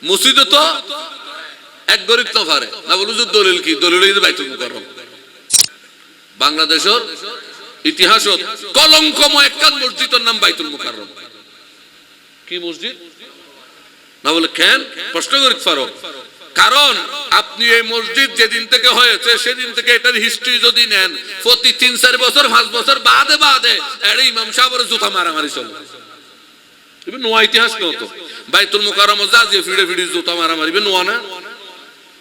মসজিদে তো এক গরিব তো পারে না, বলু যে দলিল কি, দলিল বাইতুল মুকাররম। বাংলাদেশের ইতিহাসত কলঙ্কময় একখান মসজিদের নাম বাইতুল মুকাররম। কি মসজিদ না বলে কেন প্রশ্ন করিতে পারো? কারণ আপনি এই মসজিদ যেদিন থেকে হয়েছে সেদিন থেকে এটার হিস্ট্রি যদি নেন, প্রতি 3-4 বছর 5 বছর বাদে বাদে এটা ইমাম সাহেবের জুতা মারামারি চলে। তুমি নোয়া ইতিহাস কেউ তো বাইতুল মুকাররম যা যে ফিড়ে ফিড়ে জুতা মারামারি নোয়া না?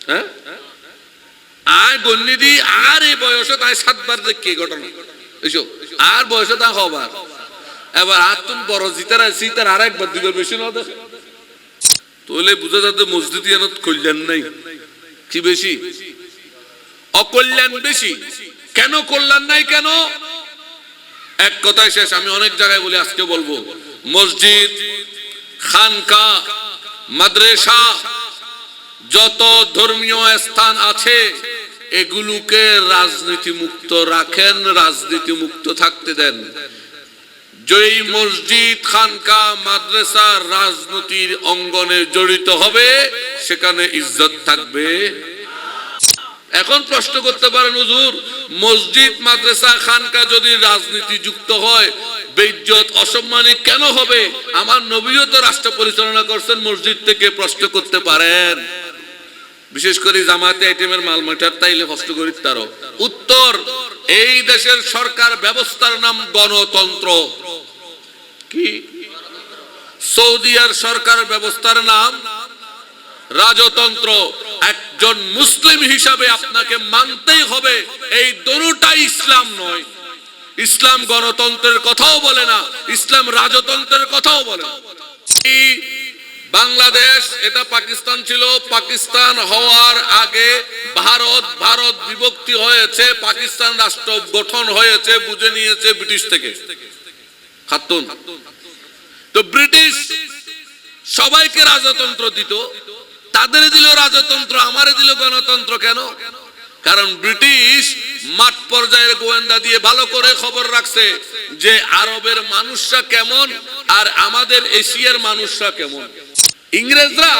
হ্যাঁ, আর গন্নি দি আর এই বয়সে তাই 7 বার দেখি ঘটনা এইসব, আর বয়সে তা হবার এবার আর তুমি বড় জিতার সিতার আর একবার 2 বার বেশি না দেখে তাহলে বুঝা যাতে মসজিদ ইয়ানত কল্যাণ নাই। কি বেশি? অকল্যাণ বেশি। কেন কল্যাণ নাই? কেন? এক কথায় শেষ। আমি অনেক জায়গায় বলি, আজকে বলবো, মসজিদ, খানকা, মাদ্রাসা, যত ধর্মীয় স্থান আছে এগুলোকে রাজনীতি মুক্ত রাখেন, রাজনীতি মুক্ত থাকতে দেন। যেই মসজিদ, খানকা, মাদ্রাসা রাজনীতির অঙ্গনে জড়িত হবে সেখানে ইজ্জত থাকবে। এখন প্রশ্ন করতে পারেন, হুজুর মসজিদ, মাদ্রাসা, খানকা যদি রাজনীতি যুক্ত হয় বেইজ্জত অসম্মানী কেন হবে? আমার নবীও তো রাষ্ট্র পরিচালনা করছেন মসজিদ থেকে। প্রশ্ন করতে পারেন। বিশেষ করে জামাতে আইটেমের মাল মাটার তাইলে প্রশ্ন করি তারও উত্তর, এই দেশের সরকার ব্যবস্থার নাম গণতন্ত্র। কি? সৌদিয়ার সরকার ব্যবস্থার নাম রাজতন্ত্র। একজন মুসলিম হিসাবে আপনাকে মানতেই হবে এই দুটোটাই ইসলাম নয়। ইসলাম গণতন্ত্রের কথাও বলে না, ইসলাম রাজতন্ত্রের কথাও বলে না। বাংলাদেশ এটা পাকিস্তান ছিল, পাকিস্তান হওয়ার আগে ভারত বিভক্তি হয়েছে, পাকিস্তান রাষ্ট্র গঠন হয়েছে, বুঝে নিয়েছে ব্রিটিশ থেকে। খাতুন তো ব্রিটিশ সবাইকে রাজতন্ত্র দিত, তাদের দিল রাজতন্ত্র, আমারে দিল গণতন্ত্র। কেন? কারণ ব্রিটিশ মাঠ পর্যায়ের গোয়েন্দা দিয়ে ভালো করে খবর রাখছে যে আরবের মানুষরা কেমন আর আমাদের এশিয়ার মানুষরা কেমন। ইংরেজরা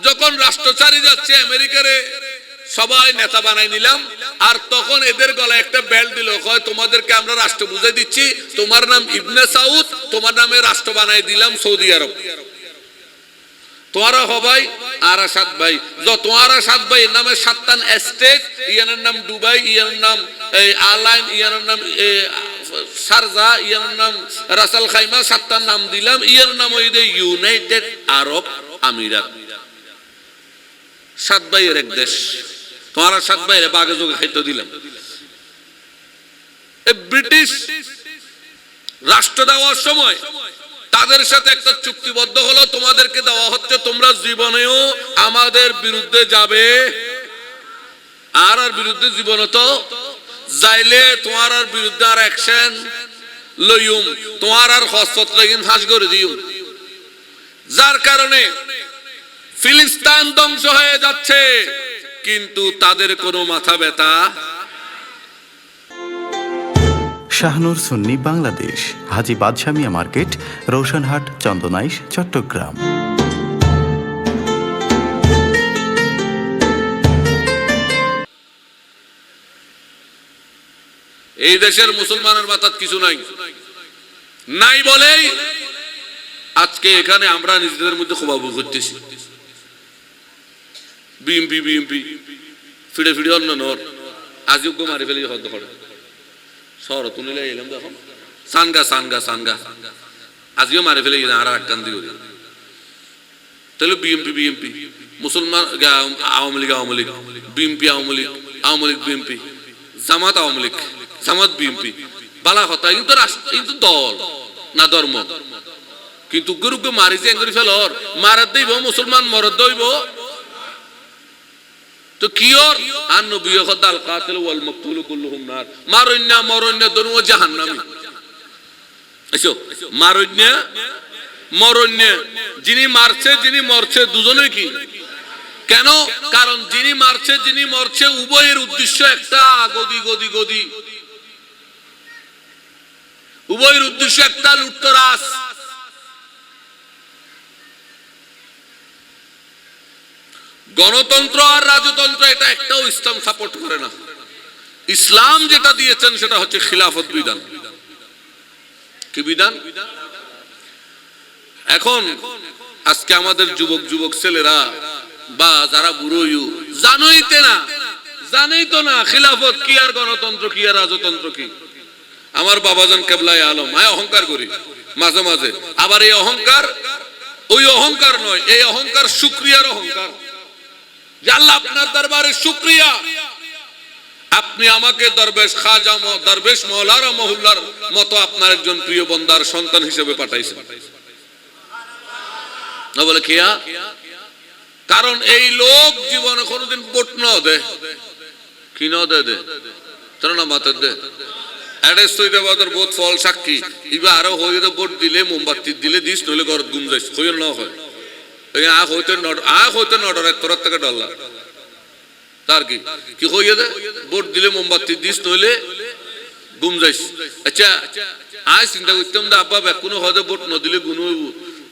যখন রাষ্ট্র চারি যাচ্ছে, আমেরিকারে সবাই নেতা বানাই নিলাম, আর তখন এদের গলায় একটা বেল্ট দিল, কয় তোমাদেরকে আমরা রাষ্ট্র বুঝাই দিচ্ছি, তোমার নাম ইবনে সাউদ, তোমার নামে রাষ্ট্র বানাই দিলাম সৌদি আরব। তোমারা হবাই আর 7 ভাই, তোমারা 7 ভাই এর নামে 7টা স্টেট, ইয়ানের নাম দুবাই, ইয়ানের নাম আলাইন, ইয়ানের নাম শারজা, ইয়ানের নাম রাসাল খাইমা, 7টার নাম দিলাম, ইয়ার নাম ওই ইউনাইটেড আরব আমিরাত। 7 ভাইয়ের এক দেশ, তোমারা 7 ভাইয়ের বাগে যোগে খাইতে দিলাম। ব্রিটিশ রাষ্ট্র দেওয়ার সময় তাদের সাথে একটা চুক্তিবদ্ধ হলো, তোমাদেরকে দেওয়া হচ্ছে তোমরা জীবনেও আমাদের বিরুদ্ধে যাবে, আর বিরুদ্ধে জীবনে তো যাইলে তোমার আর বিরুদ্ধে আর অ্যাকশন লইম, তোমার আর হস্তত লাগিন ফাঁস করে দিও। যার কারণে ফিলিস্তিন ধ্বংস হয়ে যাচ্ছে, কিন্তু তাদের কোনো মাথা ব্যথা। শাহনুর সুন্নি বাংলাদেশ, হাজী বাদশাহ মিয়া মার্কেট, রোশনহাট, চন্দনাইশ, চট্টগ্রাম। এই দেশের মুসলমানের মাথায় কিছু নাই, নাই বলেই আজকে এখানে আমরা নিজেদের মধ্যে খোবাবু করতেছি। বিএমপি ফিড়ে ফিড়ে অন্য নর আজকে মারি ফেলে হদ্দ করে শহর তুলে এলাম, দেখো সানগা আজকেও মারি ফেলে আর আটকান দিয়ে তাহলে বিএমপি মুসলমান, আওয়ামী লীগ বিএমপি, আওয়ামী লীগ বিএমপি, জামাত আওয়ামী লীগ, জামাত বিএমপি, বালা কথা। কিন্তু দল না ধর্ম। কিন্তু গরুকে মারি যে এঙ্গুরি ফেলর মারাত দেব মুসলমান, মরদ দইব তো কি ওর আর নবী খদাল কাতিল ওয়াল মাকতুল কুল্লুহুম নার। মরণ্য দনু জাহান্নামী। এসো মরণ্য যিনি মারছে যিনি মরছে দুজনেই কি? কেন? কারণ যিনি মারছে যিনি মরছে উভয়ের উদ্দেশ্য একটা, গদি উভয়ের উদ্দেশ্য একটা, লুটতরাজ। গণতন্ত্র আর রাজতন্ত্র এটা একটাও ইসলাম সাপোর্ট করে না। ইসলাম যেটা দিয়েছেন সেটা হচ্ছে খিলাফত বিধান। কি বিধান? এখন আজকে আমাদের যুবক ছেলেরা বা যারা বুড়ো জানোই তো না খিলাফত কি আর গণতন্ত্র কি আর রাজতন্ত্র কি। আমার বাবাজান কেবলায়ে আলম অহংকার করি মাঝে মাঝে, আবার এই অহংকার ওই অহংকার নয়, এই অহংকার শুকরিয়ার অহংকার। যে আল্লাহ আপনার দরবারে শুকরিয়া, আপনি আমাকে দরবেশ খাজা দরবেশ মওলানা মহল্লার মতো আপনার একজন প্রিয় বন্দার সন্তান হিসেবে পাঠাইছেন। না বলে কিয়া? কারণ এই লোক জীবনে কোনোদিন ভোট ন দে, কি ন দে দে তোর না মাতে দে বহুত ফল সাক্ষী ইবা আরো হয়ে ভোট দিলে মোমবাতি দিলে দিস নইলে ঘর গুম যাইস হইল না হয় হইতে নডর তোর থেকে ডল্লা তার কি কি হইয়ে দে ভোট দিলে মোমবাতি দিস নইলে গুম যাইস। আচ্ছা আয় চিন্তা করতাম দা আব্বা কোনো হদে ভোট ন দিলে গুণ হইব,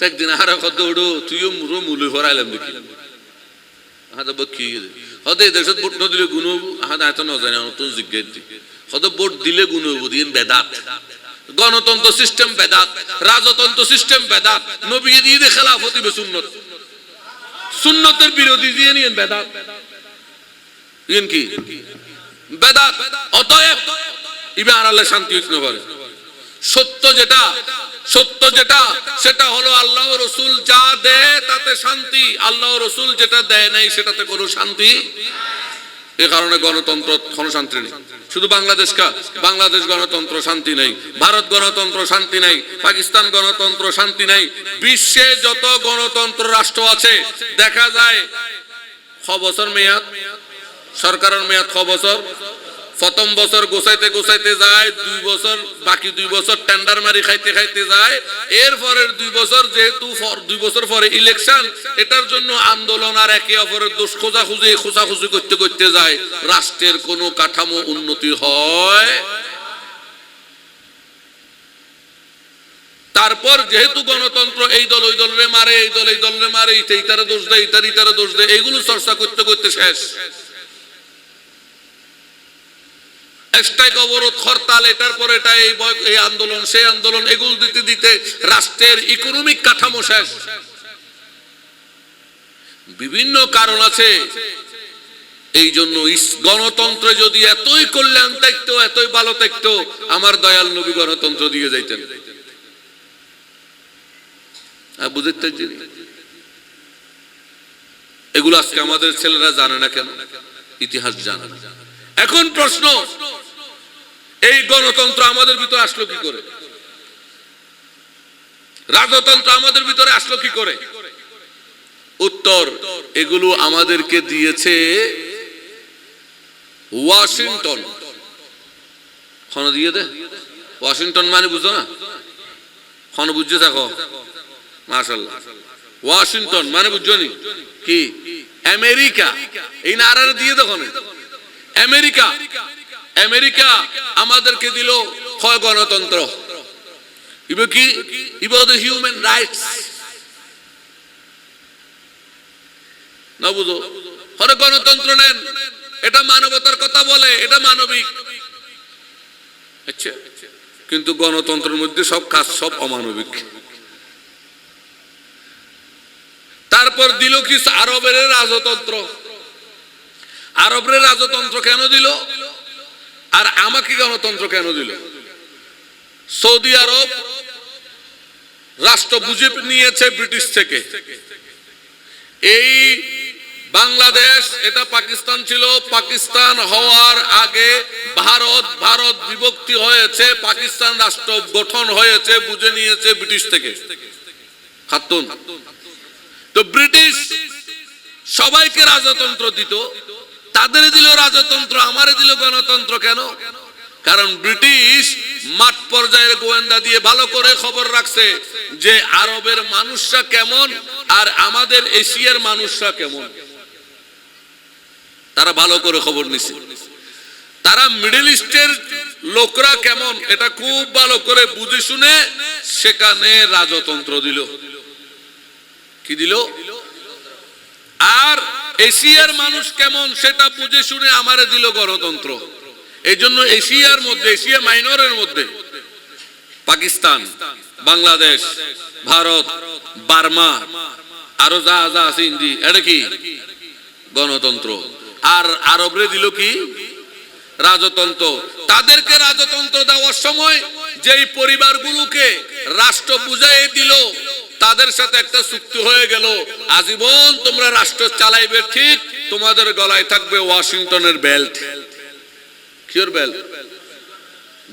একদিন আর হদে ওড়ো তুইও মুরো মুলি হরাইলাম দেখি হাতে কি হদে দেশত ভোট ন দিলে গুণ হইব হাতে এত ন জানি নতুন জিজ্ঞেস দি হদে ভোট দিলে গুণ হইব দিন বেদাত। গণতন্ত্র সিস্টেম বেদাত, রাজতন্ত্র সিস্টেম বেদাত, নবী দিয়ে খেলাফত হবে সুন্নত, সুন্নতের বিরোধী দিয়ে নিয়েন বেদাত। ইন কি বেদাত? অতএব ইবার আল্লাহ শান্তি হইতে পারে। সত্য যেটা সেটা হলো আল্লাহ রাসূল যা দেয় তাতে শান্তি, আল্লাহ রাসূল যেটা দেয় নাই সেটাতে কোনো শান্তি। এই কারণে গণতন্ত্র কোনো শান্তি নেই। শুধু বাংলাদেশ গণতন্ত্র শান্তি নেই, ভারত গণতন্ত্র শান্তি নেই, পাকিস্তান গণতন্ত্র শান্তি নেই। বিশ্বে যত গণতন্ত্র রাষ্ট্র আছে দেখা যায় 6 বছর মেয়াদ, সরকারের মেয়াদ 6 বছর। প্রথম বছর গোছাইতে যায় 2 বছর, বাকি 2 বছর টেন্ডার মারি খাইতে যায়। এরপরের 2 বছর যেহেতু 2 বছর পরে ইলেকশন, এটার জন্য আন্দোলন আর একে অপরের দোষ খোঁজাখুঁজি করতে যায়। রাষ্ট্রের কোনো কাঠামো উন্নতি হয়। তারপর যেহেতু গণতন্ত্র এই দল ওই দলরে মারে, এই দল এই দলরে মারে, এইটারে দোষ দেয়, ইতারে দোষ দেয়, এইগুলো চর্চা করতে শেষ। অবরোধ হরতাল, এটার পর এটা, এই আন্দোলন সেই আন্দোলন, এগুলো দিতে রাষ্ট্রের ইকোনমিক কাঠামো শেষ। বিভিন্ন কারণ আছে। এই জন্য গণতন্ত্রে যদি এতই কল্যাণ থাকতো, এতই ভালো থাকতো, আমার দয়াল নবী গণতন্ত্র দিয়ে যাইতেন। বুঝতে এগুলো আজকে আমাদের ছেলেরা জানে না কেন? ইতিহাস জানে না। এখন প্রশ্ন, এই গণতন্ত্র আমাদের ভিতরে আসলো কি করে? রাজতন্ত্র আমাদের ভিতরে আসলো কি করে? উত্তর, এগুলো আমাদেরকে দিয়েছে ওয়াশিংটন। দিয়ে দে ওয়াশিংটন মানে বুঝো না? বুঝছে থাকো মাশাআল্লাহ। ওয়াশিংটন মানে বুঝছো নি? কি আমেরিকা। এই নারারে দিয়ে দেখো না, আমেরিকা আমাদেরকে দিল হয় গণতন্ত্র, কি হিউম্যান রাইটস না বুঝো? হরে গণতন্ত্র নেন, এটা মানবতার কথা বলে, এটা মানবিক। আচ্ছা, কিন্তু গণতন্ত্রের মধ্যে সব কাজ সব অমানবিক। তারপর দিল কি আরবের রাজতন্ত্র। আরবের রাজতন্ত্র কেন দিল? আর আমাকে গণতন্ত্র কেন দিল? সৌদি আরব রাষ্ট্র বুঝে নিয়েছে ব্রিটিশ থেকে। এই বাংলাদেশ এটা পাকিস্তান ছিল, পাকিস্তান হওয়ার আগে ভারত বিভক্তি হয়েছে, পাকিস্তান রাষ্ট্র গঠন হয়েছে, বুঝে নিয়েছে ব্রিটিশ থেকে। খাতুন তো ব্রিটিশ সবাইকে রাজতন্ত্র দিত, তাদের দিল রাজতন্ত্র, আমারে দিল গণতন্ত্র কেন? কারণ ব্রিটিশ মাঠ পর্যায়ের গোয়েন্দা দিয়ে ভালো করে খবর রাখছে যে আরবের মানুষরা কেমন আর আমাদের এশিয়ার মানুষরা কেমন। তারা ভালো করে খবর নিছে, তারা মিডল ইস্টের লোকরা কেমন এটা খুব ভালো করে বুঝে শুনে সেখানে রাজতন্ত্র দিল। কি দিল? আর এশিয়ার মানুষ কেমন সেটা বুঝে শুনে আমারে দিল গণতন্ত্র। এই জন্য এশিয়ার মধ্যে, এশিয়া মাইনরের মধ্যে পাকিস্তান, বাংলাদেশ, ভারত, বার্মা, আরো যা যা আছে ইন্দি, এটা কি গণতন্ত্র। আর আরবরে দিল কি রাজতন্ত্র। তাদেরকে রাজতন্ত্র দেওয়ার সময় যেই পরিবারগুলোকে রাষ্ট্র বুঝাই দিল, তাদের সাথে একটা চুক্তি হয়ে গেল, আজীবন তোমরা রাষ্ট্র চালাইবে, ঠিক তোমাদের গলায় থাকবে ওয়াশিংটনের বেল্ট। Cure belt?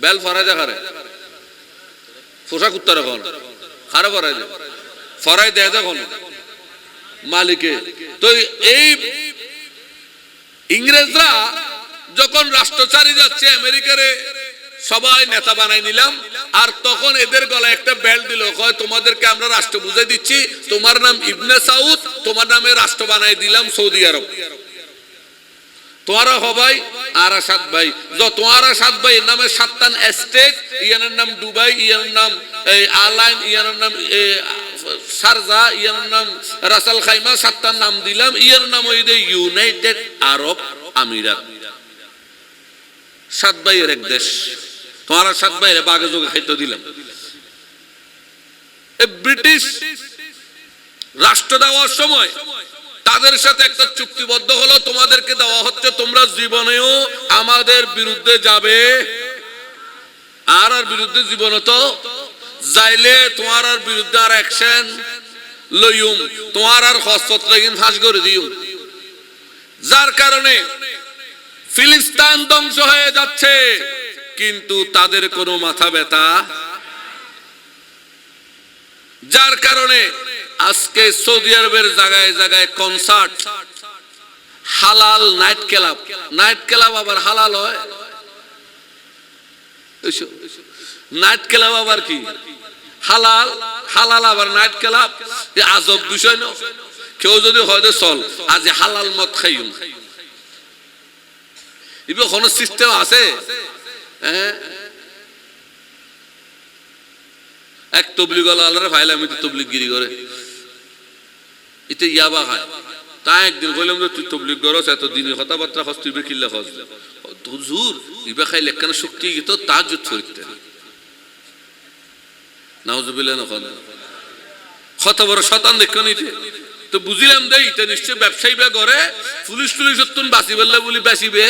বেল্ট ফরাই দেখারে পোশাক উত্তর এখন খারাপ ফরাই দেয়, ফরাই দেয় দেখুন মালিকে। তো এই ইংরেজরা যখন রাষ্ট্র চারি যাচ্ছে, আমেরিকারে সবাই নেতা বানাই নিলাম, আর তখন এদের গলায় একটা বেল্ট দিল, কয় তোমাদেরকে আমরা রাষ্ট্র বুঝাই দিচ্ছি, তোমার নাম ইবনে সাউদ, তোমার নামে রাষ্ট্র বানাই দিলাম সৌদি আরব। তোমারা হবাই আর 7 ভাই, তোমারা 7 ভাই, এর নামে 7টা স্টেট, ইয়ানের নাম দুবাই, ইয়ানের নাম আলাইন, ইয়ানের নাম শারজা, ইয়ানের নাম রাসাল খাইমা, 7টার নাম দিলাম, ইয়ার নাম ওই ইউনাইটেড আরব আমিরাত। 7 ভাইয়ের এক দেশ, তোমারা 7 ভাইয়ের বাগে যোগে খাইতে দিলাম। ব্রিটিশ রাষ্ট্র দেওয়ার সময় তাদের সাথে একটা চুক্তিবদ্ধ হলো, তোমাদেরকে দেওয়া হচ্ছে, তোমরা জীবনেও আমাদের বিরুদ্ধে যাবে, আর বিরুদ্ধে জীবনে তো যাইলে তোমার আর বিরুদ্ধে আর অ্যাকশন লইম, তোমার আর হস্তত্র ফাঁস করে দিও। যার কারণে ফিলিস্তিন ধ্বংস হয়ে যাচ্ছে, কিন্তু তাদের কোনো মাথা ব্যথা। যার কারণে আজকে সৌদি আরবের জায়গায় জায়গায় কনসার্ট, হালাল নাইট ক্লাব, নাইট ক্লাব আবার হালাল হয়, নাইট ক্লাব আবার কি হালাল, হালাল আবার নাইট ক্লাব, আজব বিষয় না। কেউ যদি হয়তো চল আজ হালাল মদ খাইম, এবার কোন সিস্টেম আছে? এক তবলিগ আল্লাহরে ফাইলে আমি তবলিগ গিরি করে এতে ইয়াবা খায়। তাই একদিন কইলাম যে তুই তবলিগ করস, এত দিনের কথাবার্তা হস, তুই কিল্লা হস হুজুর, ইবা খাইলে একখানা শক্তি গিত তাহাজ্জুদ করতে নাউজুবিল্লাহ নখন কত বড় শয়তান দেখো নিতে। তো বুঝিলাম যে এটা নিশ্চয় ব্যবসায়ী বা করে, পুলিশ টুলিশ তুন বাঁচি বললে বলি বাঁচিবে।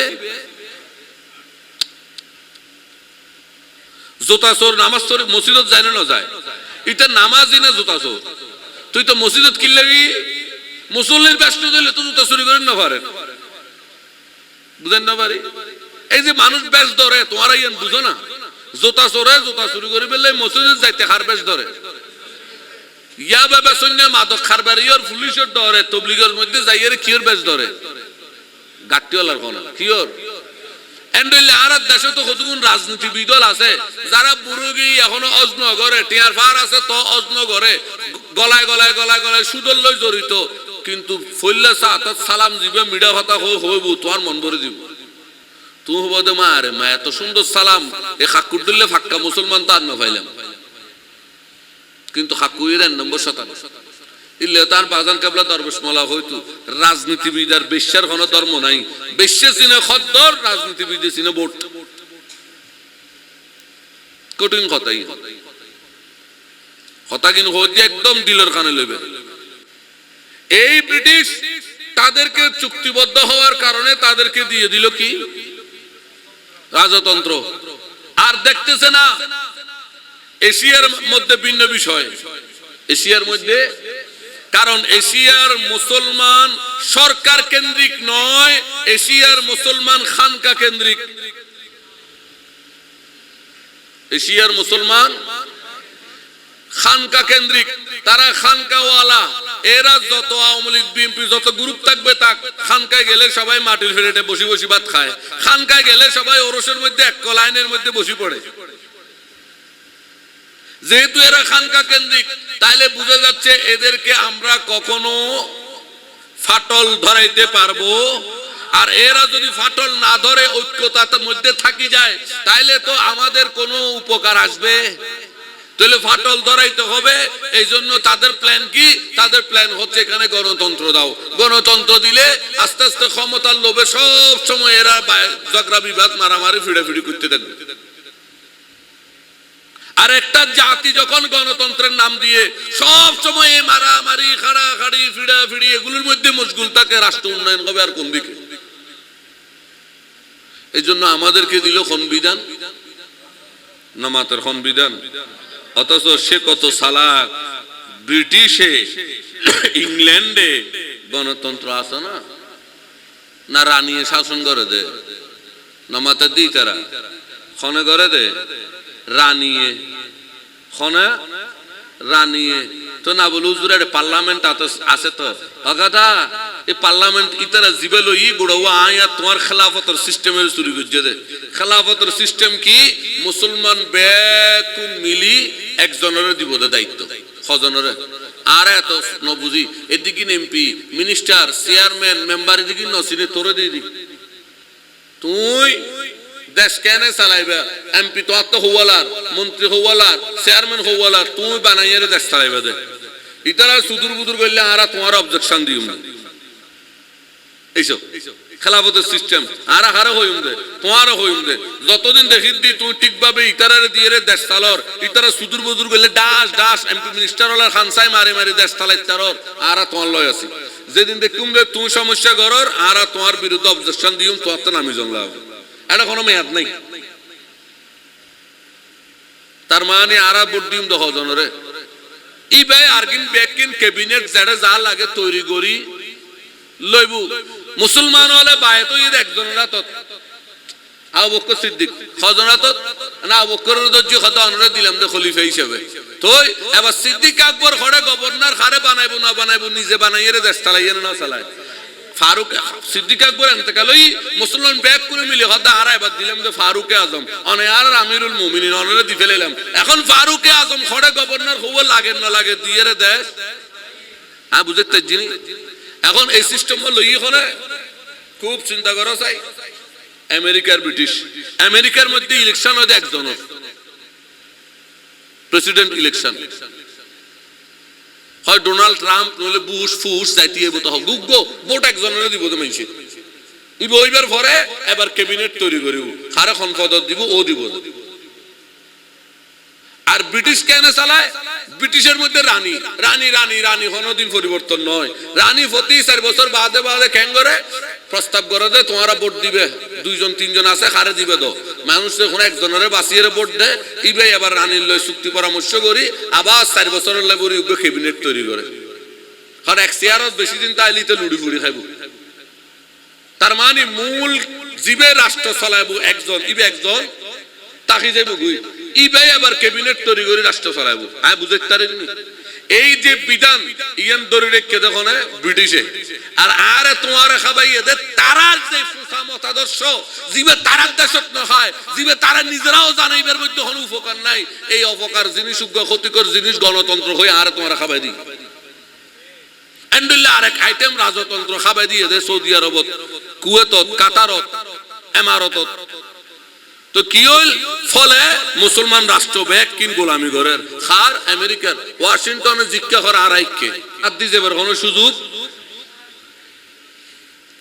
জোতা চোর, নামাজ চোর মসজিদত যায় না যায়, এটা নামাজই না জোতা চোর। তুই তো মসজিদত কিনলাবি, মুসল্লির ব্যস্ত দিলে তো জুতা চুরি করেন না পারেন, বুঝেন না পারি। এই যে মানুষ বেশ ধরে, তোমার ইয়ান বুঝো না, জোতা চোরে জোতা চুরি করে ফেললে মসজিদে যাইতে হার বেশ ধরে, ইয়া বাবা সৈন্য মাদক খারবার ইয়ার পুলিশের ধরে, তবলিগের মধ্যে যাইয়ের কিওর বেশ ধরে, গাট্টিওয়ালার কোন কিওর। এন্ডলে আর দেশে তো কতগুণ রাজনীতিবিদ আছে যারা বুড়ুগি এখনো অজ্ঞ করে, টিয়ার ফার আছে তো অজ্ঞ করে, গলায় গলায় গলায় গলায় সুদল লই জড়িত, কিন্তু ফল্লা সাহাত সালাম দিবে, মিডা ভাতা হইব, তোমার মন ভরে দিব। তুমি হবো দে মা, আরে মা এত সুন্দর সালাম, এ খাকুর দিলে ফাক্কা মুসলমান তো আর না পাইলাম, কিন্তু খাকুইর 1 নম্বর শতান ইল্লে তার বাজান কাবলা দরবেশ মোলা হইতো। রাজনীতিবিদ আর বেশ্যার কোনো ধর্ম নাই, বেশ্যা চিনে খদ্দর, রাজনীতিবিদ চিনে ভোট। কঠিন কথাই কথা, কিন্তু হচ্ছে একদম দিলের কানে লইবে। এই ব্রিটিশ তাদেরকে চুক্তিবদ্ধ হওয়ার কারণে তাদেরকে দিয়ে দিল কি রাজতন্ত্র। আর দেখতেছে না এশিয়ার মধ্যে ভিন্ন বিষয়, এশিয়ার মধ্যে, কারণ এশিয়ার মুসলমান সরকার কেন্দ্রিক নয়, এশিয়ার মুসলমান খানকা কেন্দ্রিক। এশিয়ার মুসলমান খানকা কেন্দ্রিক, তারা খানকাওয়ালা। এরা যত আওয়ামী লীগ বিএনপি যত গ্রুপ থাকবে, তা খানকায় গেলে সবাই মাটির ফেরেটে বসে বসে ভাত খায়, খানকায় গেলে সবাই ওরসের মধ্যে এক লাইনের মধ্যে বসে পড়ে। যেহেতু এরা খানকা কেন্দ্রিক, তাইলে বুঝা যাচ্ছে এদেরকে আমরা কখনো ফাটল ধরাইতে পারবো। আর এরা যদি ফাটল না ধরে ঐক্যতার মধ্যে থাকি যায়, তাইলে তো আমাদের কোনো উপকার আসবে তাহলে ফাটল ধরাইতে হবে। এই জন্য তাদের প্ল্যান কি? তাদের প্ল্যান হচ্ছে এখানে গণতন্ত্র দাও। গণতন্ত্র দিলে আস্তে আস্তে ক্ষমতার লোভে সব সময় এরা ঝগড়া বিবাদ মারামারি ফিড়াফিড়ি করতে থাকবে। আর একটা জাতি যখন গণতন্ত্রের নাম দিয়ে সব সময় মারামারি খাড়াখাড়ি ফিড়াফিড়ি এগুলোর মধ্যে মশগুল থাকে, রাষ্ট্র উন্নয়ন হবে আর কোন দিকে? এই জন্য আমাদেরকে দিল সংবিধান, নামাতের সংবিধান। অথচ সে কত চালাক, ব্রিটিশে ইংল্যান্ডে গণতন্ত্র আছে না, না রানিয়ে শাসন করে দে, নামাতে দিই তারা খনে করে দে, রানিয়ে খনে রানিয়ে তো না বলে হুজুর এটা পার্লামেন্ট আছে তো অগাধা এই পার্লামেন্ট ইতারা জিবে লই গুড়াও আয়া তোমার খেলাফতের সিস্টেমের চুরি করছে দে। খেলাফতের সিস্টেম কি? মুসলমান বেকুন মিলি একজনের দিব দায়িত্ব, ছজনের। আর এত নবুঝি এদিকে এমপি মিনিস্টার চেয়ারম্যান মেম্বার এদিকে নসিনে তোরে দিয়ে দি। তুই দেশ কেন চালাইবা? এমপি তো আত্ম হওয়ালার, মন্ত্রী হওয়ালার, চেয়ারম্যান হওয়ালার, তুই বানাইয়ে দেশ চালাইবা দে। ইতারা সুদূর বুদুর করলে আর তোমার অবজেকশন দিও না। এইসব খেলাফতের সিস্টেম আর হারে হইম দে, তোমারও হইম দে। যতদিন দেখি দি তুই ঠিকভাবে ইতারারে দিয়ে রে দেশ চালর, ইতারা সুদূর বুদুর করলে ডাস ডাস এমপি মিনিস্টার হলার খানসাই মারি মারি দেশ চালাই তারর আর তোমার লয় আছি। যেদিন দেখুম যে তুই সমস্যা করর আর তোমার বিরুদ্ধে অবজেকশন দিও, তোমার তো নামি জংলা হবে। এটা কোনো মেয়াদ নাই। তার মানে আর ভোট দিম দহ জনরে ই ভাই আরগিন বেকিন ক্যাবিনেট যেটা যা লাগে তৈরি করি লইবু। মুসলমান হলে বায়ে তো ঈদ একজনেরা তো আবু বকর সিদ্দিক খজনা তো না আবু বকরের দজ্জি খদা অনরে দিলাম দে খলিফা হিসেবে। তো এবার সিদ্দিক আকবর খড়ে গভর্নর খারে বানাইবো না বানাইবো, নিজে বানাইয়ে দেশ চালাইয়ে না চালায়। ফারুক সিদ্দিক আকবর এতেকাল ওই মুসলমান ব্যাগ করে মিলে হদা আর এবার দিলাম যে ফারুকে আজম অনে আর আমিরুল মুমিনিন অনরে দি ফেলাইলাম। এখন ফারুকে আজম খড়ে গভর্নর হবো লাগে না লাগে দিয়ে রে দেশ। হ্যাঁ বুঝতে জিনিস। এখন এই সিস্টেম হলো ই হলে খুব চিন্তা করো চাই। আমেরিকার ব্রিটিশ আমেরিকার মধ্যে ইলেকশন হতে একজন প্রেসিডেন্ট ইলেকশন হয় ডোনাল্ড ট্রাম্প নইলে বুশ ফুশ চাইতিয়ে বতো হোক গুগো ভোট একজনের দিব তো মাইছে ইব ওইবার পরে এবার ক্যাবিনেট তৈরি করিব খারে সংসদত দিব ও দিব। আর ব্রিটিশ কেন চালায়? ব্রিটিশের মধ্যে রানী রানী রানী রানী কোনদিন পরিবর্তন নয়। রানী প্রতি 4 বছর বাদে বাদে কেন করে প্রস্তাব করে দে তোমারা ভোট দিবে, 2জন 3জন আছে খারে দিবে তো মানুষ যখন একজনের বাঁচিয়ে ভোট দেয় ইবে এবার রানীর লয় চুক্তি পরামর্শ করি আবার 4 বছরের লেবুরি ক্যাবিনেট তৈরি করে। কারণ এক চেয়ারত বেশি দিন তাইলিতে লুড়ি ফুড়ি খাইব। তার মানে মূল জীবে রাষ্ট্র চালাইব একজন, ইবে একজন তাকে যাইব গুই ইবে এবার ক্যাবিনেট তৈরি করে রাষ্ট্র চালাইব। হ্যাঁ বুঝতে পারেননি? এই যে বিধান ইয়ান দরি রেখে দেখো না ব্রিটিশে আর আরে তোমার খাবাই এদের তারার যে ফুসা মতাদর্শ জীবে তারার দেশত নয় জীবে তারা নিজেরাও জানাইবার মধ্যে কোনো উপকার নাই। এই অপকার জিনিস ক্ষতিকর জিনিস গণতন্ত্র হয়ে আর তোমার খাবাই দি এন্ডুল্লাহ আরেক আইটেম রাজতন্ত্র খাবাই দিয়ে দে সৌদি আরবত, কুয়েতত, কাতারত, এমারতত। তো কি হইল ফলে মুসলমান রাষ্ট্র ব্যাগ কিন গোলামি করের খার আমেরিকার ওয়াশিংটনে জিজ্ঞা করে আর আইকে আর দি যাবার কোনো সুযোগ।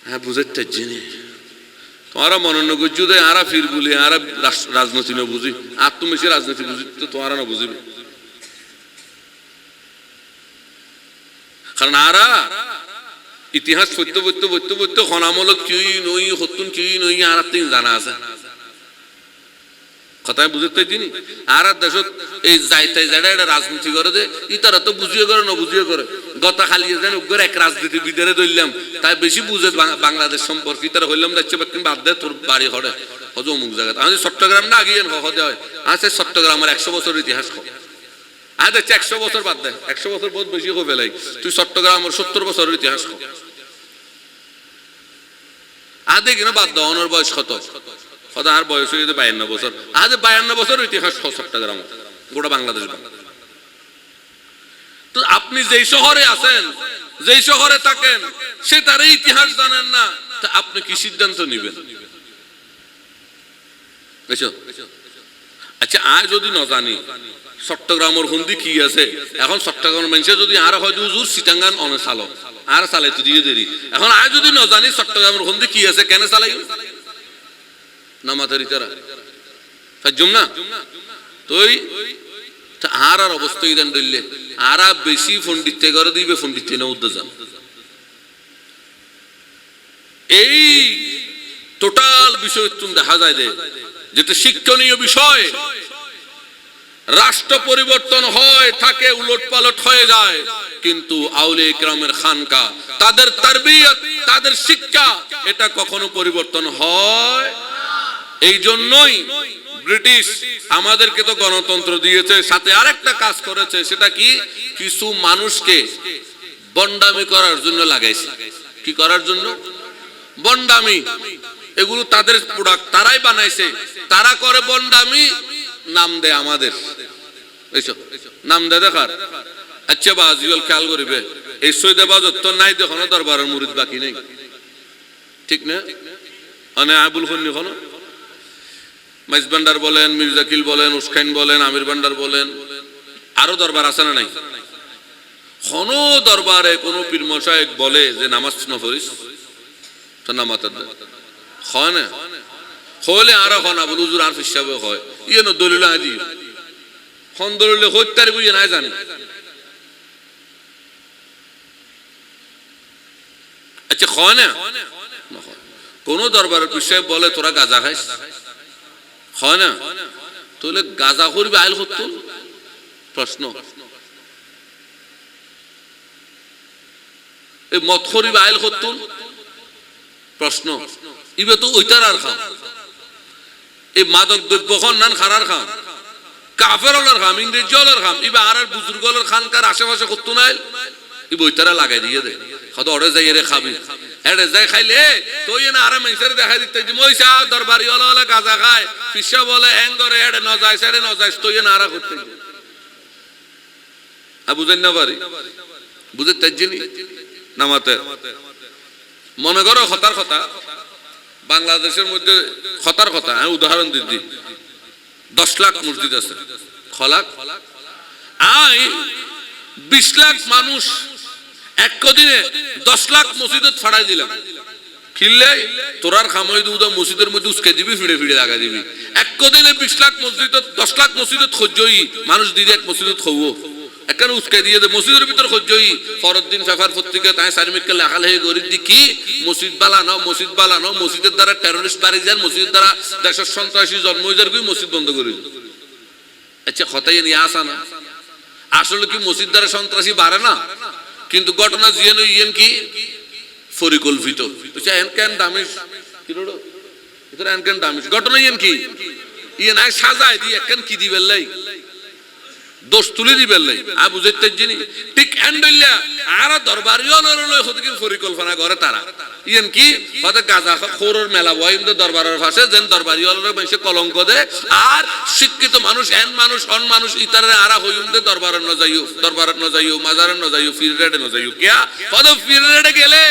হ্যাঁ বুঝতে জিনিস তোমারা মনোনয়ন করছো দে আরা ফির বলি আর রাজনীতি না বুঝি আর তুমি বেশি রাজনীতি বুঝি তো তোমারা না বুঝিবে। কারণ আরা ইতিহাস সত্য বৈত্য বৈত্য বৈত্য খনামলত কি নই হতুন কি নই আর তিন জানা আছে কথায় বুঝতে দিনি। আর দেশত এই যাইতে যারা এটা রাজনীতি করে দে ইতারা তো বুঝিয়ে করে না বুঝিয়ে করে গতা খালিয়ে যেন উগ্র এক রাজনীতিবিদের ধরলাম তাই বেশি বুঝে বাংলাদেশ সম্পর্কে ইতারা হইলাম যাচ্ছে বাদ দে তোর বাড়ি হরে হজ অমুক জায়গায় আমি চট্টগ্রাম না গিয়ে হদে হয় আছে চট্টগ্রামের 100 বছরের ইতিহাস আর দেখছি 100 বছর বাদ দেয় 100 বছর বহুত বেশি হবে লাই তুই চট্টগ্রামের 70 বছরের ইতিহাস আর দেখি না বাদ দাও ওনার বয়স কত আর বয়স হয়ে 52 বছর আজ 52 বছর ইতিহাস চট্টগ্রাম গোটা বাংলাদেশ। তো আপনি যেই শহরে আছেন যেই শহরে থাকেন সে তার ইতিহাস জানেন না তা আপনি কি সিদ্ধান্ত নেবেন? আচ্ছা আজ যদি না জানি চট্টগ্রামের হন্দি কি আছে এখন চট্টগ্রামের মানুষে যদি আর হয়তো হুজুর সিটাঙ্গান অনে চালো আর চালাইতে দিয়ে দেরি এখন আর যদি ন জানি চট্টগ্রামের হন্দি কি আছে কেন চালাই নামাতারি তারা সাজ্জম না তুই আর আর অবস্থা ইদান ধরলে আর বেশি ফন্ডিতে করে দিবে ফন্ডিতে না উদ্যোগ এই টোটাল বিষয় তুমি দেখা যায় যেটা শিক্ষণীয় বিষয় রাষ্ট্র পরিবর্তন হয় থাকে উলট পালট হয়ে যায় কিন্তু আউলিয়া ইকরামের খানকা তাদের তারবিয়ত তাদের শিক্ষা এটা কখনো পরিবর্তন হয় এই জন্যই ব্রিটিশ আমাদেরকে তো গণতন্ত্র দিয়েছে সাথে আরেকটা কাজ করেছে সেটা কি কিছু মানুষকে বন্ডামি করার জন্য লাগাইছে কি করার জন্য বন্ডামি এগুলো তাদের প্রোডাক্ট তারাই বানাইছে তারা করে বন্ডামি নাম দেয় আমাদের এইসব নাম দেয় দেখার আচ্ছা বাজিওয়াল খেয়াল করিবে এই সৈয়দ বাজত তো নাই দেখো না দরবারের মুরিদ বাকি নেই ঠিক না মানে আবুল খন্নি হলো মাইজ ভান্ডার বলেন মির্জাকিল বলেন উসখাইন বলেন আমির ভান্ডার বলেন আরো দরবার আছে না নাই কোন দরবারে কোন পীর মশায়েক বলে যে নামাজ না পড়িস তো নামাজ হয় না হলে আর হন আবুল হুজুর আর হিসাবে হয় ইয়ে ন দলিল আদি হন দলিল হইতারি বুঝে নাই জানি আচ্ছা হয় না কোন দরবারের পীর সাহেব বলে তোরা গাঁজা খাইস হয় না তাহলে গাঁজা করবি আইল করতো প্রশ্ন এই মদ করিবে আইল করতো প্রশ্ন ইবে তো ওইটার আর খাম এই মাদক দ্রব্য নান খারার খাম কাফের ওলার খাম ইংরেজি ওলার খাম ইবে আর বুজুর্গ ওলার খানকার আশেপাশে করতো না ইবে ওইটারা লাগাই দিয়ে দে হয়তো অরে যাই রে খাবি এড়ে যাই খাইলে তুই না আর মানুষের দেখা দিতে যে মইসা দরবারি ওলা গাঁজা খায় পিসা বলে হ্যাং করে এড়ে ন যায় সেড়ে ন যায় তুই না আর করতে বুঝেন না পারি বুঝে তাইজিনি নামাতে মনে করো হতার কথা বাংলাদেশের মধ্যে হতার কথা আমি উদাহরণ দিচ্ছি 10 লাখ মসজিদ আছে খলাক আই 20 লাখ মানুষ এক দিনে 10 লাখ মসজিদত ফাড়াই দিলাম খিললে তোরার খামই দুদা মসজিদের মধ্যে উস্কে দিবি ফিরে ফিরে লাগা দিবি এক দিনে 20 লাখ মসজিদত 10 লাখ মসজিদত খজ্জই মানুষ দিদি এক মসজিদত খওও একখানে উস্কে দিয়ে দে মসজিদের ভিতর খজ্জই ফরদ্দিন পেপার পত্রিকা তাই সার্মিককে লেখা লেখে গরিব দি কি মসজিদ বালানো মসজিদের দ্বারা টেররিস্ট বাড়ি যান মসজিদের দ্বারা দেশের সন্ত্রাসী জন্ম হয়ে যার মসজিদ বন্ধ করে আচ্ছা কথাই নিয়ে আসা না আসলে কি মসজিদ দ্বারা সন্ত্রাসী বাড়ে না কিন্তু ঘটনা জিয়ানো ইয়েন কি পরিকল্পিত এনকেন দামিস এনকেন দামিস ঘটনা ইয়েন কি ইয়েন আয় সাজায় দি একখান কি দিবেন লাই দোষ তুলে দিবেন লাই আর বুঝতে জিনি ঠিক এন্ডলিয়া আর দরবারিও লই হতে কি পরিকল্পনা করে তারা ইয়েন কি হতে গাজা খোরের মেলা বয় দরবারের পাশে যেন দরবারিওয়ালার মানুষে কলঙ্ক দেয় আর শিক্ষিত মানুষ এন মানুষ অন মানুষ ইতারে আরা হইতে দরবারে ন যাইও মাজারে ন যাইও ফিররেডে ন যাইও কিয়া পদ ফিররেডে গেলে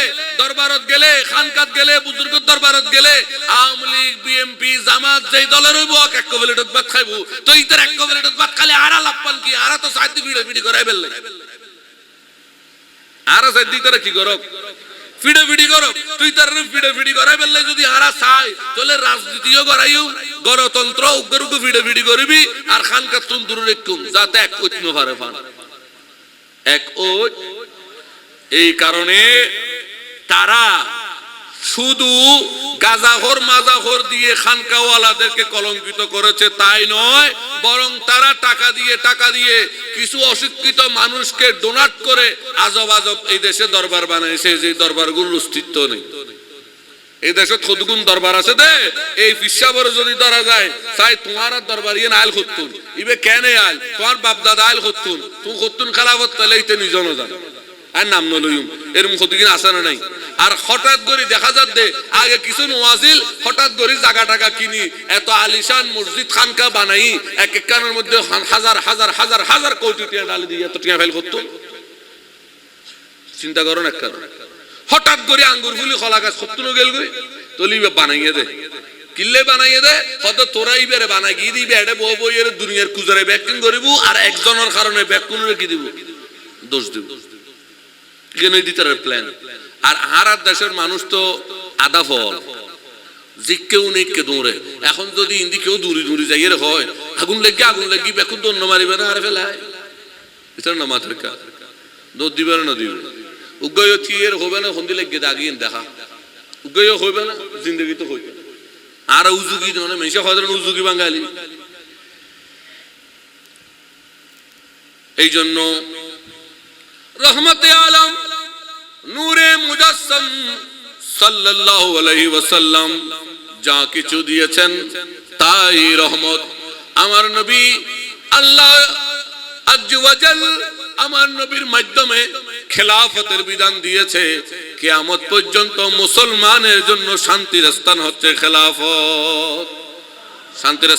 দরবারত গেলে খানকাত গেলে বুজুর্গের দরবারত গেলে আওয়ামী লীগ বিএমপি জামাত যেই দলের হইব এক কবলেটত ভাত খাইবো তো ইতার এক কবলেটত ভাত খালে আরা লাভ পান কি আরা তো সাইড ভিড়ে করাই ফেললে আরা সাইড দিতে কি করক ফিডে করো তুই তার ফিডে করাই ফেললে যদি হারা চাই তাহলে রাজনীতিও করাইও গণতন্ত্র উগ্রকে ফিডে করবি আর খানকা তুম দূর রেখুম যাতে এক ঐক্য পারে ফান এক ঐক্য এই কারণে তারা শুধু গাজাখোর মাজাখোর দিয়ে খানকাওয়ালাদেরকে কলঙ্কিত করেছে তাই নয় বরং তারা টাকা দিয়ে কিছু অশিক্ষিত মানুষকে ডোনাট করে আজব এই দেশে দরবার বানাইছে যে দরবারগুলোর অস্তিত্ব নেই এই দেশে খোদগুন দরবার আছে দে এই পিসাবর যদি ধরা যায় তাই তোমার দরবার ইয়ে আইল হতুন ইবে কেন আইল তোমার বাপ দাদা আইল হতুন তুমি হতুন খেলাফত তাহলে এইতে নিজন জান আর নাম নলইম এরকম কতদিন আসে না নাই আর হঠাৎ করে দেখা যাচ্ছে আগে কিছু নওয়াজিল হঠাৎ করে জায়গা টাকা কিনি এত আলিশান মসজিদ খানকা বানাই এক এক কানের মধ্যে হাজার হাজার হাজার হাজার কোটি টাকা ডালি দিয়ে এত টাকা ফেল করতো চিন্তা করো না কারণ হঠাৎ করে আঙ্গুর ফুলি খোলা গাছ সত্তর গেল গই তলিবে বানাইয়ে দে কিল্লে বানাইয়ে দে হয়তো তোরাই বেড়ে বানাই গিয়ে দিবি এটা বউ বইয়ের দুনিয়ার কুজারে ব্যাকিং করিব আর একজনের কারণে ব্যাকুনের কি দিব দোষ দিব কেন দিতে প্ল্যান আর দেশের মানুষ তো আদা ফল জিকে উনিকে দৌড়ে এখন যদি ইন্দি কেউ দূরি দূরি যাইয়ের হয় আগুন লাগি বেকুন দন্য মারিবে না আর ফেলায় এটার না মাথার কাজ দোষ দিবে না দিবে উগ্গয় থিয়ের হবে না হন্দি লেগে দাগিয়ে দেখা উগ্গয় হইবে না জিন্দগি তো হইবে আর উজুগি মানে মেশা হজরত উজুগি বাঙালি এই জন্য রহমতে আলম নূরে মুজাসসাম সাল্লাল্লাহু আলাইহি ওয়াসাল্লাম যা কিছু দিয়েছেন তাই রহমত আমার নবী আল্লাহ আজ্জা ওয়া জাল আমার নবীর মাধ্যমে খেলাফতের বিধান দিয়েছে কিয়ামত পর্যন্ত মুসলমানের জন্য শান্তির স্থান হচ্ছে খেলাফত শান্তির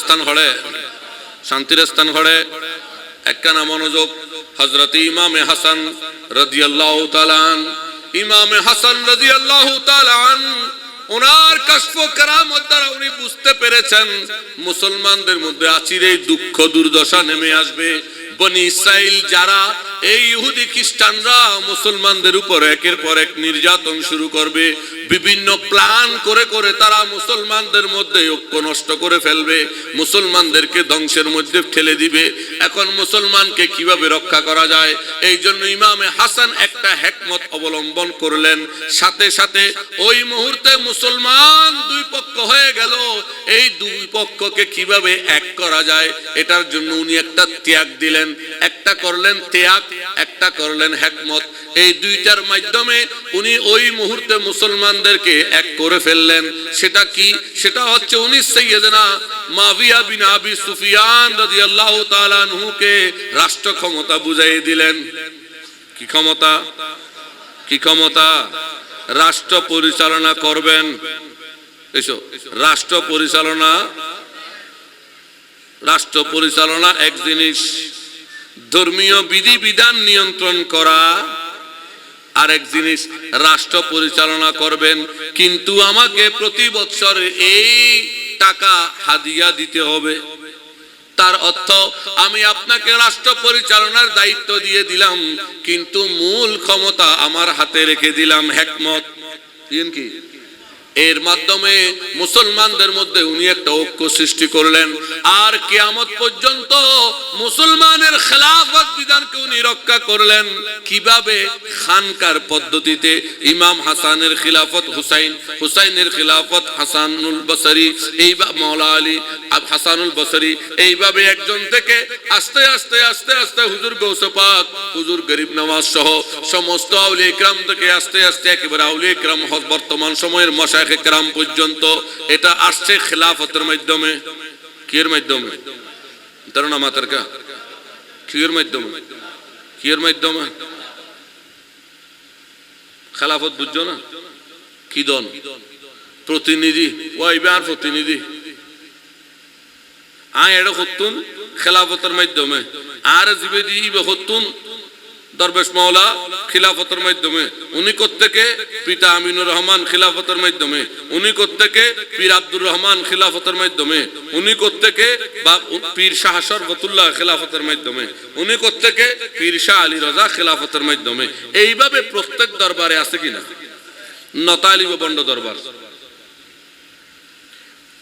স্থান হড়ে একখানা মনোযোগ হযরত ইমামে হাসান রাদিয়াল্লাহু তাআলা ইমামে হাসান রাদিয়াল্লাহু তাআলা ওনার কাশফ কারামত দ্বারা উনি বুঝতে পেরেছেন মুসলমানদের মধ্যে আচিরে দুঃখ দুর্দশা নেমে আসবে বনি ইসরাইল যারা এই ইহুদি খ্রিস্টানরা মুসলমানদের উপর একের পর এক নির্যাতন শুরু করবে বিভিন্ন প্ল্যান করে করে তারা মুসলমানদের মধ্যে ঐক্য নষ্ট করে ফেলবে মুসলমানদেরকে ধ্বংসের মধ্যে ঠেলে দিবে এখন মুসলমানকে কিভাবে রক্ষা করা যায় এই জন্য ইমামে হাসান একটা হিকমত অবলম্বন করলেন সাথে সাথে ওই মুহূর্তে মুসলমান দুই পক্ষ হয়ে গেল এই দুই পক্ষকে কিভাবে এক করা যায় এটার জন্য উনি একটা ত্যাগ দিলেন একটা করলেন ত্যাগ একটা করলেন হিকমত এই দুইটার মাধ্যমে উনি ওই মুহূর্তে মুসলমানদেরকে এক করে ফেললেন সেটা কি সেটা হচ্ছে উনি সাইয়েদনা মুআবিয়া বিন আবি সুফিয়ান রাদিয়াল্লাহু তাআলা আনহুকে রাষ্ট্র ক্ষমতা বুঝাইয়ে দিলেন কি ক্ষমতা রাষ্ট্র পরিচালনা করবেন এসো রাষ্ট্র পরিচালনা এক জিনিস ধর্মীয় বিধি বিধান নিয়ন্ত্রণ করা আর এক জিনিস রাষ্ট্র পরিচালনা করবেন কিন্তু আমাকে প্রতি বছর এই টাকা হাদিয়া দিতে হবে তার অর্থ আমি আপনাকে রাষ্ট্র পরিচালনার দায়িত্ব দিয়ে দিলাম কিন্তু মূল ক্ষমতা আমার হাতে রেখে দিলাম হিকমত কি এর মাধ্যমে মুসলমানদের মধ্যে উনি একটা ঐক্য সৃষ্টি করলেন আর কিয়ামত পর্যন্ত মুসলমানের খেলাফত বিধানকে উনি রক্ষা করলেন কিভাবে খানকার পদ্ধতিতে ইমাম হাসানের খিলাফত হুসাইনের খিলাফত হাসানুল বসরি এইভাবে মাওলা আলী হাসানুল বসরি এইভাবে একজন থেকে আস্তে আস্তে আস্তে আস্তে হুজুর গৌসে পাক হুজুর গরিব নওয়াজ সহ সমস্ত আউলিয়া ইকরাম থেকে আস্তে আস্তে একেবারে আউলিয়া ইকরাম বর্তমান সময়ের মাশায়েখ কেরাম পর্যন্ত এটা আসছে খেলাফতের মাধ্যমে কির মাধ্যমে ধারণা মাতার কা কির মাধ্যমে খেলাফত বুঝছো না কি দন প্রতিনিধি ওয়াইবার প্রতিনিধি আয় এটা হতুন খেলাফতের মাধ্যমে আর জিবে দিবে হতুন দরবেশ মাওলা খিলাফতের মাধ্যমে উনি কোত্থেকে পিতা আমিনুর রহমান খিলাফতের মাধ্যমে উনি কোত্থেকে পীর আব্দুর রহমান খিলাফতের মাধ্যমে উনি কোত্থেকে বা পীর শাহ শরবতুল্লাহ খিলাফতের মাধ্যমে উনি কোত্থেকে পীর শাহ আলী রাজা খিলাফতের মাধ্যমে এইভাবে প্রত্যেক দরবারে আছে কিনা নতালিব বন্ড দরবার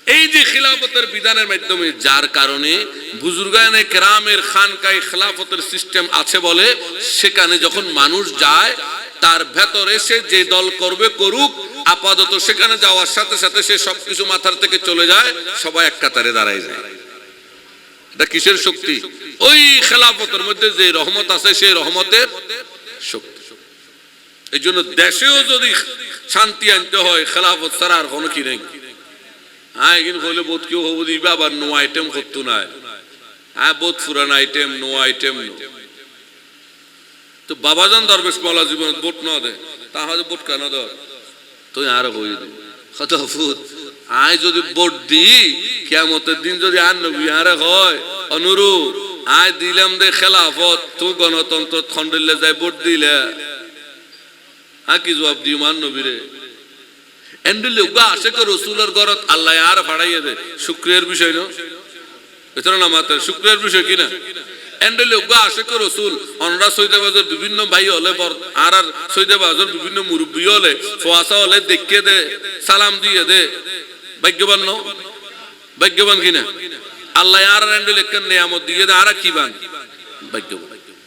এই যে খিলাফতের বিধানের মাধ্যমে যার কারণে বুজুর্গানে কেরামের খানকায় খিলাফতের সিস্টেম আছে বলে সেখানে যখন মানুষ যায় তার ভেতরে সে যে দল করবে করুক আপাতত সেখানে যাওয়ার সাথে সাথে সে সবকিছু মাথার থেকে চলে যায় সবাই এক কাতারে দাঁড়ায় যায় এটা কিসের শক্তি ওই খিলাফতের মধ্যে যে রহমত আছে সেই রহমতের শক্তি এই জন্য দেশেও যদি শান্তি আনতে হয় খিলাফত ছাড়া আর কোনো কি নেই হ্যাঁ এখানে হইলে বোধ কেউ হবো দিবে আবার নো আইটেম করতো না হ্যাঁ বোধ ফুরান আইটেম নো আইটেম তো বাবাজান দরবেশ মাওলা জীবন বোট না দে তাহলে বোট কেন ধর তুই আর হই কত ফুট আয় যদি বোট দি কিয়ামতের দিন যদি আর নবী আর হয় অনুরূপ আয় দিলাম দে খেলাফত তুই গণতন্ত্র খন্ডলে যায় বোট দিলে হ্যাঁ কি জবাব দিও মান নবীরে এন্ডুলে উগা আশেক রসুলের ঘরত আল্লাহ আর ফাড়াইয়ে দে শুক্রিয়ার বিষয় না এছাড়া না মাত্র শুক্রিয়ার বিষয় কিনা এন্ডুলে উগা আশেক রসুল অনরা সৈদাবাজের বিভিন্ন ভাই হলে আর সৈদাবাজের বিভিন্ন মুরব্বী হলে ফোয়াসা হলে দেখিয়ে দে সালাম দিয়ে দে ভাগ্যবান ন ভাগ্যবান কিনা আল্লাহ আর এন্ডুলে নিয়ামত দিয়ে দে আর কি বান ভাগ্যবান